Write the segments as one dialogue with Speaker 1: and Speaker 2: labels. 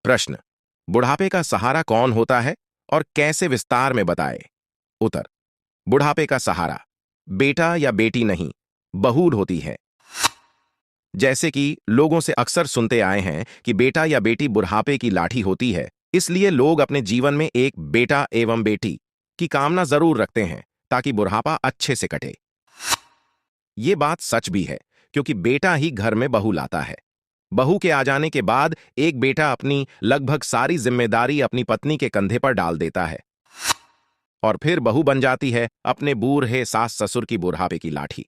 Speaker 1: प्रश्न। बुढ़ापे का सहारा कौन होता है और कैसे, विस्तार में बताएं। उत्तर। बुढ़ापे का सहारा बेटा या बेटी नहीं, बहू होती है। जैसे कि लोगों से अक्सर सुनते आए हैं कि बेटा या बेटी बुढ़ापे की लाठी होती है, इसलिए लोग अपने जीवन में एक बेटा एवं बेटी की कामना जरूर रखते हैं ताकि बुढ़ापा अच्छे से कटे। ये बात सच भी है, क्योंकि बेटा ही घर में बहू लाता है। बहू के आ जाने के बाद एक बेटा अपनी लगभग सारी जिम्मेदारी अपनी पत्नी के कंधे पर डाल देता है और फिर बहू बन जाती है अपने बूढ़े सास ससुर की बुढ़ापे की लाठी।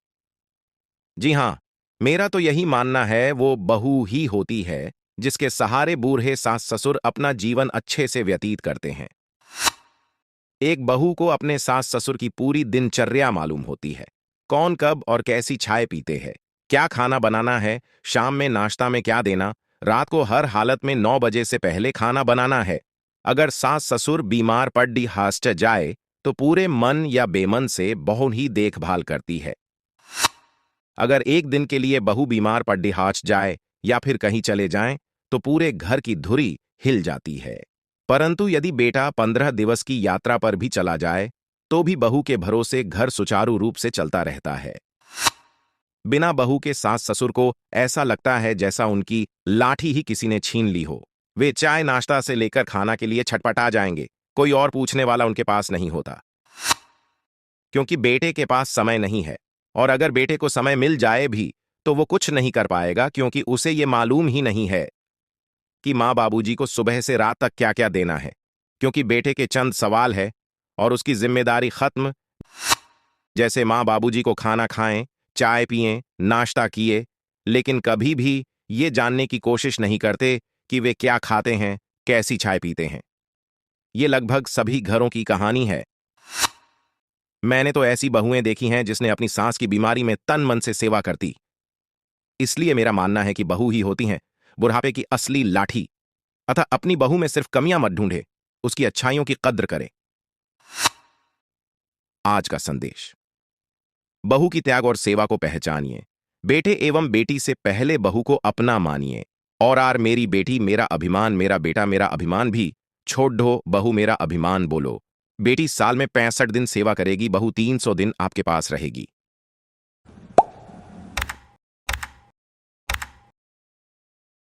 Speaker 1: जी हां, मेरा तो यही मानना है वो बहू ही होती है जिसके सहारे बूढ़े सास ससुर अपना जीवन अच्छे से व्यतीत करते हैं। एक बहू को अपने सास ससुर की पूरी दिनचर्या मालूम होती है। कौन कब और कैसी चाय पीते हैं, क्या खाना बनाना है, शाम में नाश्ता में क्या देना, रात को हर हालत में 9 बजे से पहले खाना बनाना है। अगर सास ससुर बीमार पड़ हास्ट जाए तो पूरे मन या बेमन से बहू ही देखभाल करती है। अगर एक दिन के लिए बहू बीमार पड़ हास्ट जाए या फिर कहीं चले जाएं तो पूरे घर की धुरी हिल जाती है। परंतु यदि बेटा 15 दिवस की यात्रा पर भी चला जाए तो भी बहू के भरोसे घर सुचारू रूप से चलता रहता है। बिना बहू के सास ससुर को ऐसा लगता है जैसा उनकी लाठी ही किसी ने छीन ली हो। वे चाय नाश्ता से लेकर खाना के लिए छटपटा जाएंगे, कोई और पूछने वाला उनके पास नहीं होता, क्योंकि बेटे के पास समय नहीं है। और अगर बेटे को समय मिल जाए भी तो वो कुछ नहीं कर पाएगा, क्योंकि उसे ये मालूम ही नहीं है कि माँ बाबूजी को सुबह से रात तक क्या क्या देना है, क्योंकि बेटे के चंद सवाल है और उसकी जिम्मेदारी खत्म। जैसे माँ बाबूजी को खाना खाएं, चाय पिएं, नाश्ता किए, लेकिन कभी भी ये जानने की कोशिश नहीं करते कि वे क्या खाते हैं, कैसी चाय पीते हैं। ये लगभग सभी घरों की कहानी है। मैंने तो ऐसी बहुएं देखी हैं जिसने अपनी सास की बीमारी में तन मन से सेवा करती। इसलिए मेरा मानना है कि बहू ही होती हैं बुढ़ापे की असली लाठी। अतः अपनी बहू में सिर्फ कमियां मत ढूंढे, उसकी अच्छाइयों की कद्र करें। आज का संदेश। बहू की त्याग और सेवा को पहचानिए। बेटे एवं बेटी से पहले बहू को अपना मानिए। और मेरी बेटी मेरा अभिमान, मेरा बेटा मेरा अभिमान भी छोड़ दो, बहू मेरा अभिमान बोलो। बेटी साल में 65 दिन सेवा करेगी, बहू 300 दिन आपके पास रहेगी।